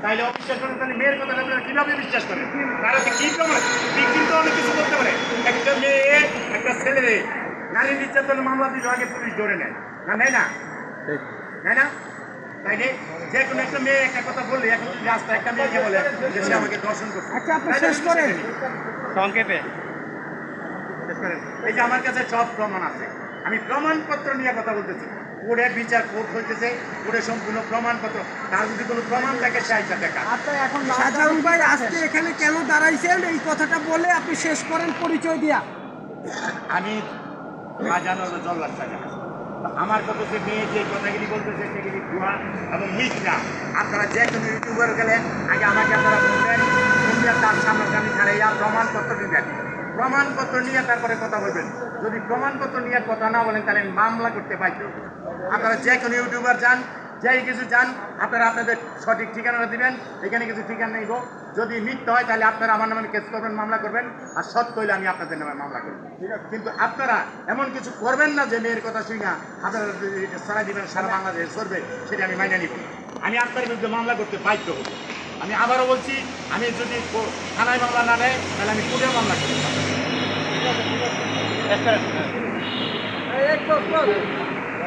তাইলে অবিশ্বাস করেন, তাহলে মেয়ের কথা আপনারা কিভাবে বিশ্বাস করেন? তারা কি প্রমাণ কিন্তু অনেক কিছু করতে পারে। একটা মেয়ে একটা ছেলে নারী নির্যাতনের মামলা দিল, আগে পুলিশ ধরে নেয় না, নেয় না, নেয় না? তাইলে যে কোনো একটা মেয়ে একটা কথা বললে, এখন যদি রাস্তা একটা মেয়েকে বলে যে সে আমাকে দর্শন করছে, আচ্ছা আপনি শেষ করেন সংক্ষেপে। এই যে আমার কাছে সব প্রমাণ আছে, আমি প্রমাণপত্র নিয়ে কথা বলতেছি। কোর্টে বিচার কোর্ট হইতেছে, কোর্টে সম্পূর্ণ প্রমাণপত্র, তার যদি কোনো প্রমাণ থাকে সে আইসা দেখা। শাহজাহান ভাই আজকে এখানে কেন দাঁড়াইছেন এই কথাটা বলে আপনি শেষ করেন পরিচয় দিয়া। আমি শাহজাহান হলো জল্লাদ শাহজাহান। আমার কথা যে মেয়ে যে কথাগুলি বলতেছে সেগুলি ভুয়া এবং মিথ্যা। আপনারা যে কোনো ইউটিউবার গেলে আগে আমাকে আপনারা বলবেন, শুনলে তার সামনাসামনি খাড়াইয়া প্রমাণপত্র দিবেন, প্রমাণপত্র নিয়ে তারপরে কথা বলবেন। যদি প্রমাণপত্র নিয়ে কথা না বলেন তাহলে মামলা করতে বাধ্য। আপনারা যে কোনো ইউটিউবার যান, যেই কিছু যান, আপনারা আপনাদের সঠিক ঠিকানাটা দিবেন, এখানে কিছু ঠিকানা নেইব। যদি মিথ্যা হয় তাহলে আপনারা আমার নামে কেস করবেন, মামলা করবেন, আর সত্য হইলে আমি আপনাদের নামে মামলা করব। কিন্তু আপনারা এমন কিছু করবেন না যে মেয়ের কথা শুই না আপনারা সারা দিবেন, সারা বাংলাদেশে চলবে, সেটা আমি মাইনে নিব। আমি আপনার বিরুদ্ধে মামলা করতে বাধ্য হব। আমি আবারও বলছি, আমি যদি থানায় মামলা না নেয় তাহলে আমি কোর্টে মামলা করব। ঠিক আছে, ঠিক আছে।